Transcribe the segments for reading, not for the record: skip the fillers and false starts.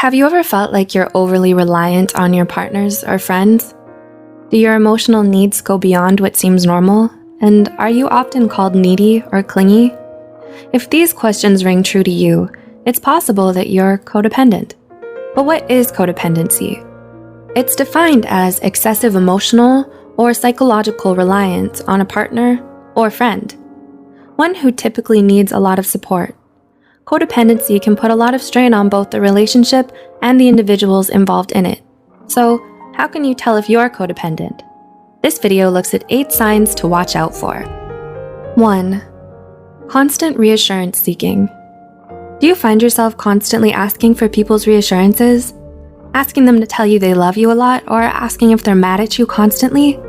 Have you ever felt like you're overly reliant on your partners or friends? Do your emotional needs go beyond what seems normal? And are you often called needy or clingy? If these questions ring true to you, it's possible that you're codependent. But what is codependency? It's defined as excessive emotional or psychological reliance on a partner or friend, one who typically needs a lot of support. Codependency can put a lot of strain on both the relationship and the individuals involved in it. So, how can you tell if you're codependent? This video looks at 8 signs to watch out for. 1. Constant reassurance seeking. Do you find yourself constantly asking for people's reassurances? Asking them to tell you they love you a lot, or asking if they're mad at you constantly?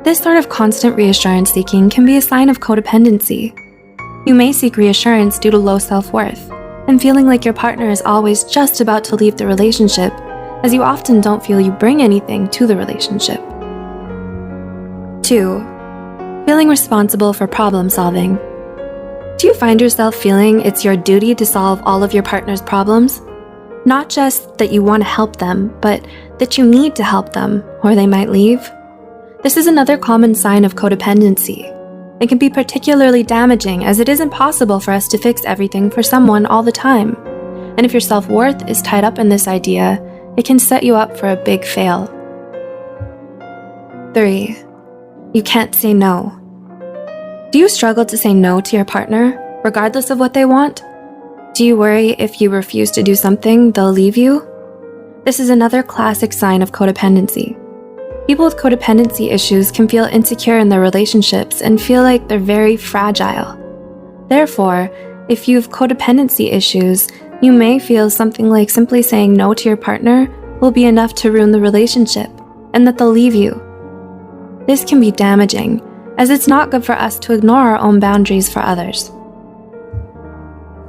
This sort of constant reassurance seeking can be a sign of codependency. You may seek reassurance due to low self-worth and feeling like your partner is always just about to leave the relationship, as you often don't feel you bring anything to the relationship. 2. Feeling responsible for problem solving. Do you find yourself feeling it's your duty to solve all of your partner's problems? Not just that you want to help them, but that you need to help them, or they might leave? This is another common sign of codependency. It can be particularly damaging as it isn't possible for us to fix everything for someone all the time. And if your self-worth is tied up in this idea, it can set you up for a big fail. 3. You can't say no. Do you struggle to say no to your partner, regardless of what they want? Do you worry if you refuse to do something, they'll leave you? This is another classic sign of codependency. People with codependency issues can feel insecure in their relationships and feel like they're very fragile. Therefore, if you have codependency issues, you may feel something like simply saying no to your partner will be enough to ruin the relationship, and that they'll leave you. This can be damaging, as it's not good for us to ignore our own boundaries for others.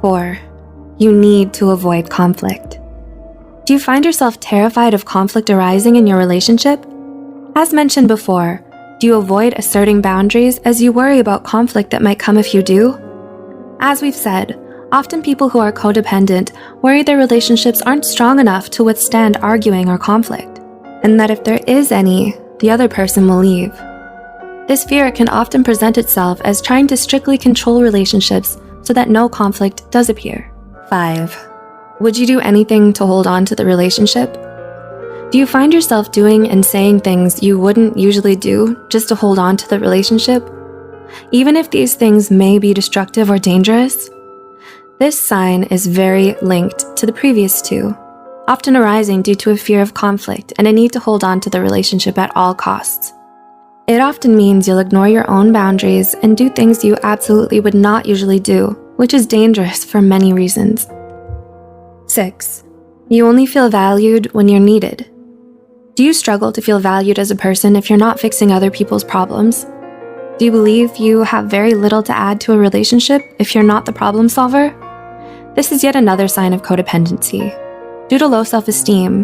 4. You need to avoid conflict. Do you find yourself terrified of conflict arising in your relationship? As mentioned before, do you avoid asserting boundaries as you worry about conflict that might come if you do? As we've said, often people who are codependent worry their relationships aren't strong enough to withstand arguing or conflict, and that if there is any, the other person will leave. This fear can often present itself as trying to strictly control relationships so that no conflict does appear. 5. Would you do anything to hold on to the relationship? Do you find yourself doing and saying things you wouldn't usually do just to hold on to the relationship, even if these things may be destructive or dangerous? This sign is very linked to the previous 2, often arising due to a fear of conflict and a need to hold on to the relationship at all costs. It often means you'll ignore your own boundaries and do things you absolutely would not usually do, which is dangerous for many reasons. 6. You only feel valued when you're needed. Do you struggle to feel valued as a person if you're not fixing other people's problems? Do you believe you have very little to add to a relationship if you're not the problem solver? This is yet another sign of codependency. Due to low self-esteem,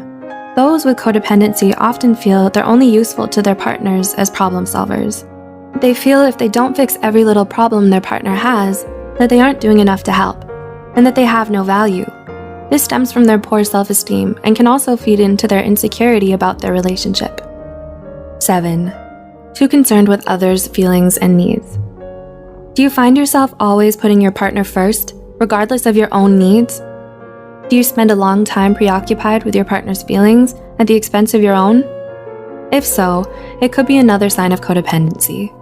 those with codependency often feel they're only useful to their partners as problem solvers. They feel if they don't fix every little problem their partner has, that they aren't doing enough to help, and that they have no value. This stems from their poor self-esteem and can also feed into their insecurity about their relationship. 7. Too concerned with others' feelings and needs. Do you find yourself always putting your partner first, regardless of your own needs? Do you spend a long time preoccupied with your partner's feelings at the expense of your own? If so, it could be another sign of codependency.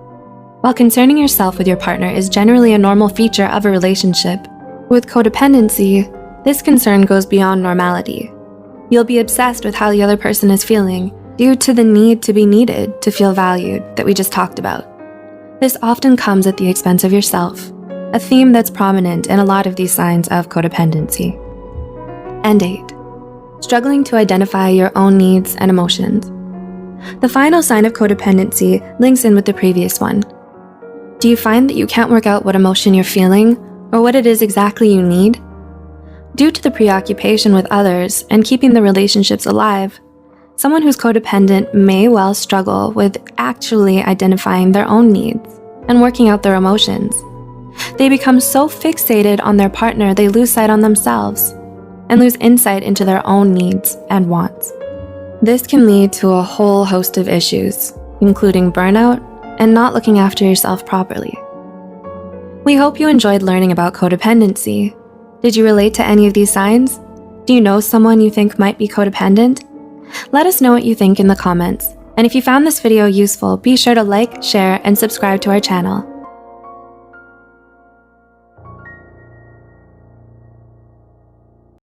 While concerning yourself with your partner is generally a normal feature of a relationship, with codependency, this concern goes beyond normality. You'll be obsessed with how the other person is feeling due to the need to be needed to feel valued that we just talked about. This often comes at the expense of yourself, a theme that's prominent in a lot of these signs of codependency. And 8. Struggling to identify your own needs and emotions. The final sign of codependency links in with the previous one. Do you find that you can't work out what emotion you're feeling or what it is exactly you need? Due to the preoccupation with others and keeping the relationships alive, someone who's codependent may well struggle with actually identifying their own needs and working out their emotions. They become so fixated on their partner they lose sight on themselves. and lose insight into their own needs and wants. This can lead to a whole host of issues, including burnout and not looking after yourself properly. We hope you enjoyed learning about codependency. Did you relate to any of these signs? Do you know someone you think might be codependent? Let us know what you think in the comments. And if you found this video useful, be sure to like, share, and subscribe to our channel.